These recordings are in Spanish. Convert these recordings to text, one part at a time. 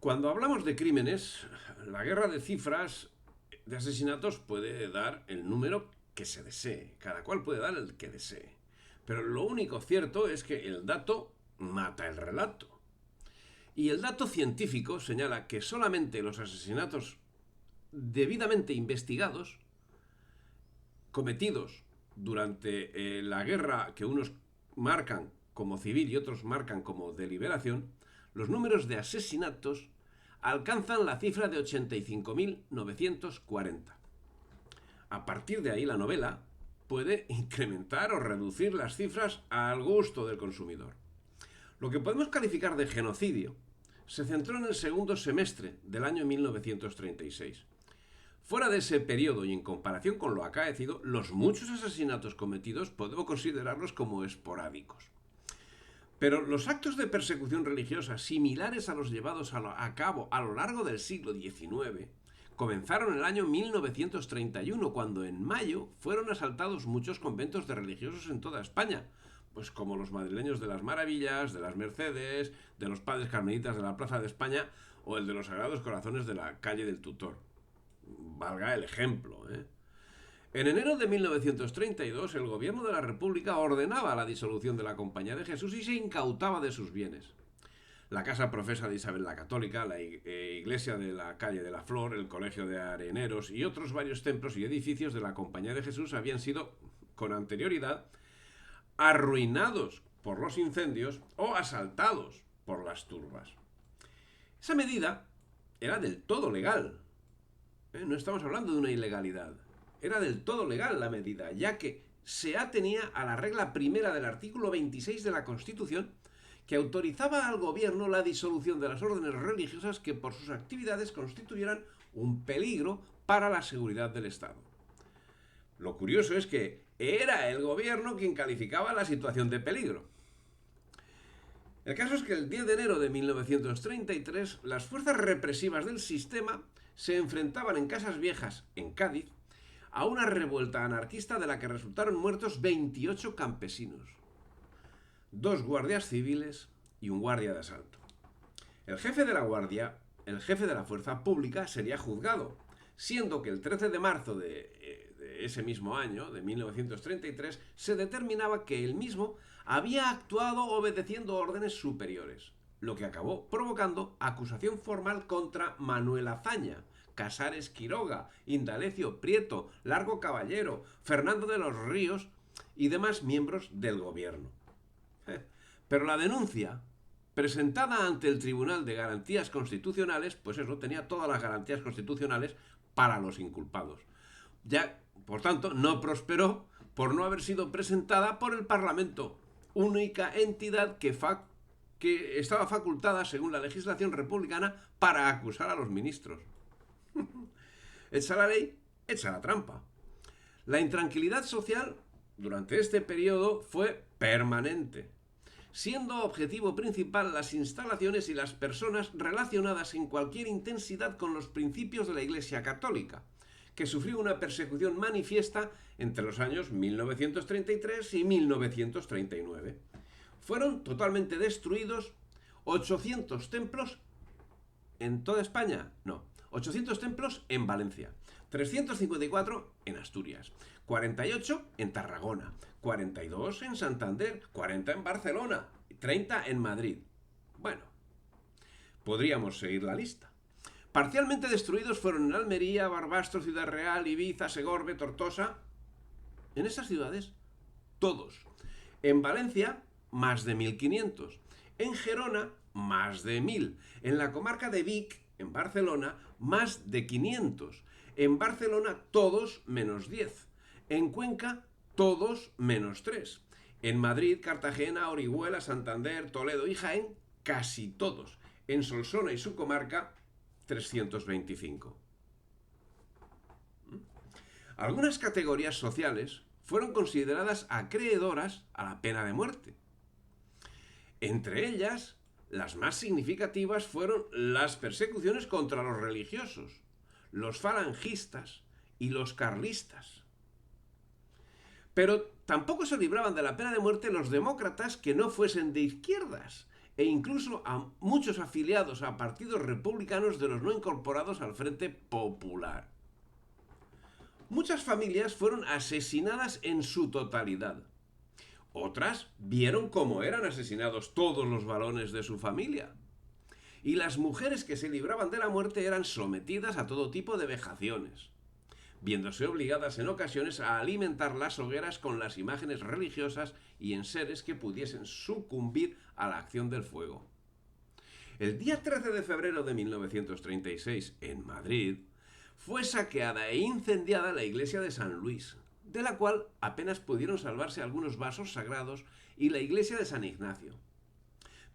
Cuando hablamos de crímenes, la guerra de cifras de asesinatos puede dar el número que se desee. Cada cual puede dar el que desee. Pero lo único cierto es que el dato mata el relato. Y el dato científico señala que solamente los asesinatos debidamente investigados, cometidos durante la guerra que unos marcan como civil y otros marcan como deliberación, los números de asesinatos alcanzan la cifra de 85.940. A partir de ahí la novela puede incrementar o reducir las cifras al gusto del consumidor. Lo que podemos calificar de genocidio se centró en el segundo semestre del año 1936. Fuera de ese periodo y en comparación con lo acaecido, los muchos asesinatos cometidos podemos considerarlos como esporádicos. Pero los actos de persecución religiosa similares a los llevados a cabo a lo largo del siglo XIX comenzaron en el año 1931, cuando en mayo fueron asaltados muchos conventos de religiosos en toda España, pues como los madrileños de las Maravillas, de las Mercedes, de los Padres Carmelitas de la Plaza de España o el de los Sagrados Corazones de la calle del Tutor. Valga el ejemplo, ¿eh? En enero de 1932, el gobierno de la República ordenaba la disolución de la Compañía de Jesús y se incautaba de sus bienes. La casa profesa de Isabel la Católica, la iglesia de la calle de la Flor, el colegio de Areneros y otros varios templos y edificios de la Compañía de Jesús habían sido, con anterioridad, arruinados por los incendios o asaltados por las turbas. Esa medida era del todo legal. No estamos hablando de una ilegalidad. Era del todo legal la medida, ya que se atenía a la regla primera del artículo 26 de la Constitución, que autorizaba al gobierno la disolución de las órdenes religiosas que por sus actividades constituyeran un peligro para la seguridad del Estado. Lo curioso es que era el gobierno quien calificaba la situación de peligro. El caso es que el 10 de enero de 1933 las fuerzas represivas del sistema se enfrentaban en Casas Viejas, en Cádiz, a una revuelta anarquista de la que resultaron muertos 28 campesinos, 2 guardias civiles y un guardia de asalto. El jefe de la guardia, el jefe de la fuerza pública, sería juzgado, siendo que el 13 de marzo de ese mismo año, de 1933, se determinaba que él mismo había actuado obedeciendo órdenes superiores, lo que acabó provocando acusación formal contra Manuel Azaña, Casares Quiroga, Indalecio Prieto, Largo Caballero, Fernando de los Ríos y demás miembros del gobierno. Pero la denuncia, presentada ante el Tribunal de Garantías Constitucionales, pues eso, tenía todas las garantías constitucionales para los inculpados. Ya, por tanto, no prosperó por no haber sido presentada por el Parlamento, única entidad que estaba facultada, según la legislación republicana, para acusar a los ministros. Hecha la ley, hecha la trampa. La intranquilidad social durante este periodo fue permanente, siendo objetivo principal las instalaciones y las personas relacionadas en cualquier intensidad con los principios de la Iglesia Católica, que sufrió una persecución manifiesta entre los años 1933 y 1939. Fueron totalmente destruidos 800 templos en toda España, no, 800 templos en Valencia, 354 en Asturias, 48 en Tarragona, 42 en Santander, 40 en Barcelona, 30 en Madrid. Bueno, podríamos seguir la lista. Parcialmente destruidos fueron en Almería, Barbastro, Ciudad Real, Ibiza, Segorbe, Tortosa. En esas ciudades, todos. En Valencia, más de 1.500. En Gerona, más de 1.000. En la comarca de Vic, en Barcelona, más de 500. En Barcelona, todos menos 10. En Cuenca, todos menos 3. En Madrid, Cartagena, Orihuela, Santander, Toledo y Jaén, casi todos. En Solsona y su comarca, 325. Algunas categorías sociales fueron consideradas acreedoras a la pena de muerte. Entre ellas, las más significativas fueron las persecuciones contra los religiosos, los falangistas y los carlistas. Pero tampoco se libraban de la pena de muerte los demócratas que no fuesen de izquierdas, e incluso a muchos afiliados a partidos republicanos de los no incorporados al Frente Popular. Muchas familias fueron asesinadas en su totalidad. Otras vieron cómo eran asesinados todos los varones de su familia. Y las mujeres que se libraban de la muerte eran sometidas a todo tipo de vejaciones, viéndose obligadas en ocasiones a alimentar las hogueras con las imágenes religiosas y enseres que pudiesen sucumbir a la acción del fuego. El día 13 de febrero de 1936, en Madrid, fue saqueada e incendiada la iglesia de San Luis, de la cual apenas pudieron salvarse algunos vasos sagrados, y la iglesia de San Ignacio.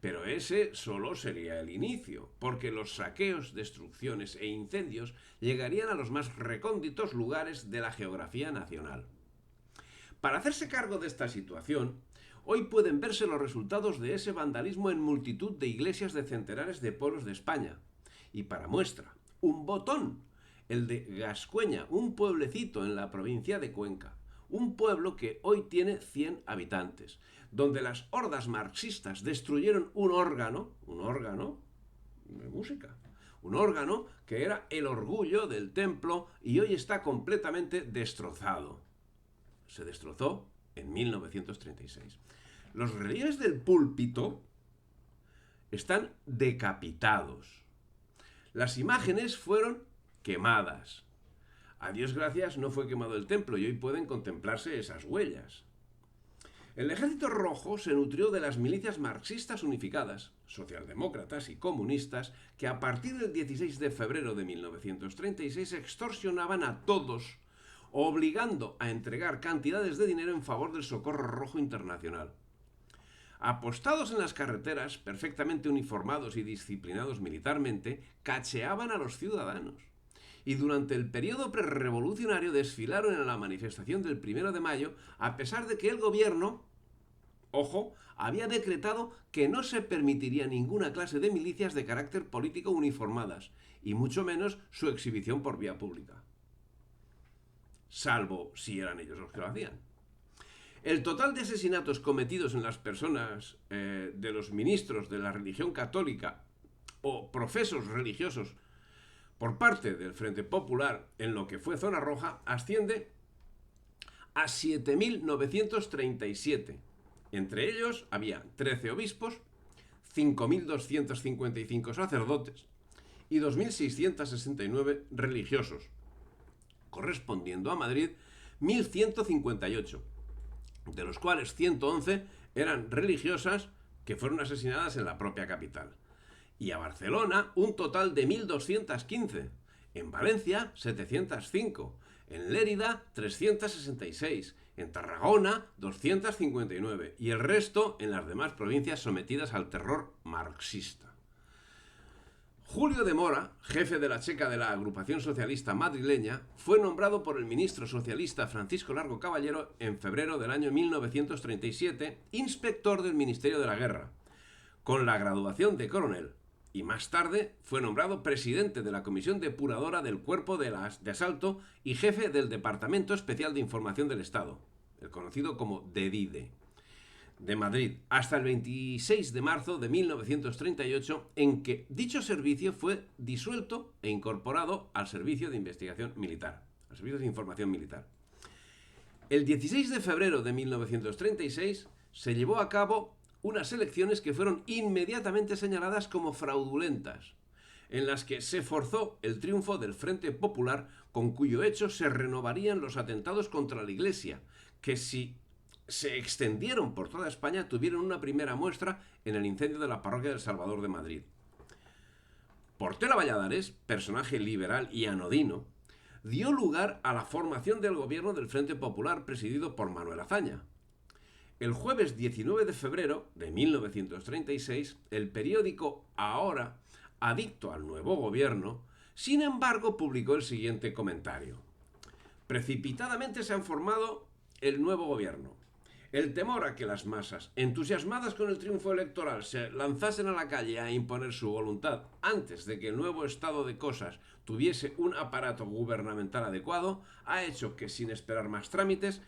Pero ese solo sería el inicio, porque los saqueos, destrucciones e incendios llegarían a los más recónditos lugares de la geografía nacional. Para hacerse cargo de esta situación, hoy pueden verse los resultados de ese vandalismo en multitud de iglesias de centenares de pueblos de España. Y para muestra, un botón, el de Gascueña, un pueblecito en la provincia de Cuenca, un pueblo que hoy tiene 100 habitantes, donde las hordas marxistas destruyeron un órgano de música, un órgano que era el orgullo del templo y hoy está completamente destrozado. Se destrozó en 1936. Los relieves del púlpito están decapitados. Las imágenes fueron quemadas. A Dios gracias no fue quemado el templo y hoy pueden contemplarse esas huellas. El Ejército Rojo se nutrió de las milicias marxistas unificadas, socialdemócratas y comunistas, que a partir del 16 de febrero de 1936 extorsionaban a todos, obligando a entregar cantidades de dinero en favor del Socorro Rojo Internacional. Apostados en las carreteras, perfectamente uniformados y disciplinados militarmente, cacheaban a los ciudadanos. Y durante el periodo prerrevolucionario desfilaron en la manifestación del 1 de mayo, a pesar de que el gobierno, ojo, había decretado que no se permitiría ninguna clase de milicias de carácter político uniformadas, y mucho menos su exhibición por vía pública. Salvo si eran ellos los que lo hacían. El total de asesinatos cometidos en las personas de los ministros de la religión católica o profesos religiosos por parte del Frente Popular en lo que fue Zona Roja asciende a 7.937. Entre ellos había 13 obispos, 5.255 sacerdotes y 2.669 religiosos, correspondiendo a Madrid 1.158, de los cuales 111 eran religiosas que fueron asesinadas en la propia capital. Y a Barcelona un total de 1.215, en Valencia 705, en Lérida 366, en Tarragona 259 y el resto en las demás provincias sometidas al terror marxista. Julio de Mora, jefe de la checa de la agrupación socialista madrileña, fue nombrado por el ministro socialista Francisco Largo Caballero en febrero del año 1937 inspector del Ministerio de la Guerra, con la graduación de coronel. Y más tarde fue nombrado presidente de la Comisión Depuradora del Cuerpo de Asalto y jefe del Departamento Especial de Información del Estado, el conocido como DEDIDE, de Madrid, hasta el 26 de marzo de 1938, en que dicho servicio fue disuelto e incorporado al Servicio de Investigación Militar, al Servicio de Información Militar. El 16 de febrero de 1936 se llevó a cabo unas elecciones que fueron inmediatamente señaladas como fraudulentas, en las que se forzó el triunfo del Frente Popular, con cuyo hecho se renovarían los atentados contra la Iglesia, que si se extendieron por toda España tuvieron una primera muestra en el incendio de la parroquia del Salvador de Madrid. Portela Valladares, personaje liberal y anodino, dio lugar a la formación del gobierno del Frente Popular presidido por Manuel Azaña. El jueves 19 de febrero de 1936, el periódico Ahora, adicto al nuevo gobierno, sin embargo publicó el siguiente comentario. Precipitadamente se han formado el nuevo gobierno. El temor a que las masas, entusiasmadas con el triunfo electoral, se lanzasen a la calle a imponer su voluntad antes de que el nuevo estado de cosas tuviese un aparato gubernamental adecuado, ha hecho que, sin esperar más trámites,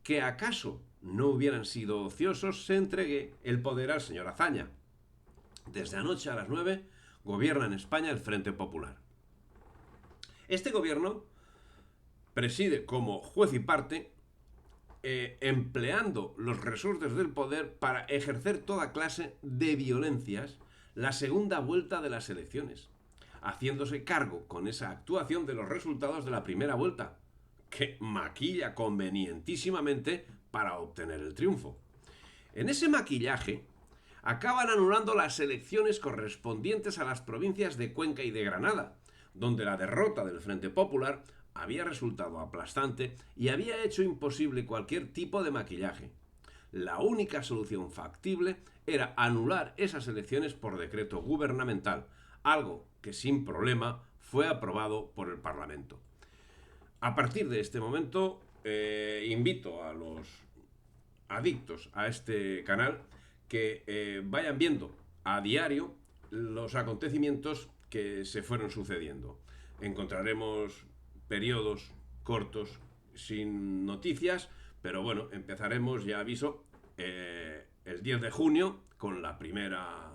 que acaso no hubieran sido ociosos, se entregue el poder al señor Azaña. Desde anoche a las 9 gobierna en España el Frente Popular. Este gobierno preside como juez y parte, empleando los resortes del poder para ejercer toda clase de violencias, la segunda vuelta de las elecciones, haciéndose cargo con esa actuación de los resultados de la primera vuelta, que maquilla convenientísimamente para obtener el triunfo. En ese maquillaje acaban anulando las elecciones correspondientes a las provincias de Cuenca y de Granada, donde la derrota del Frente Popular había resultado aplastante y había hecho imposible cualquier tipo de maquillaje. La única solución factible era anular esas elecciones por decreto gubernamental, algo que sin problema fue aprobado por el Parlamento. A partir de este momento, invito a los adictos a este canal que vayan viendo a diario los acontecimientos que se fueron sucediendo. Encontraremos periodos cortos sin noticias, pero bueno, empezaremos, ya aviso, el 10 de junio con la primera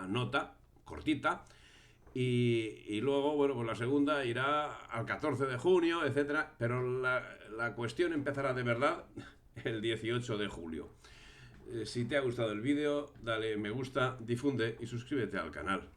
nota cortita, y luego, bueno, pues la segunda irá al 14 de junio, etcétera, pero la cuestión empezará de verdad el 18 de julio. Si te ha gustado el vídeo, dale me gusta, difunde y suscríbete al canal.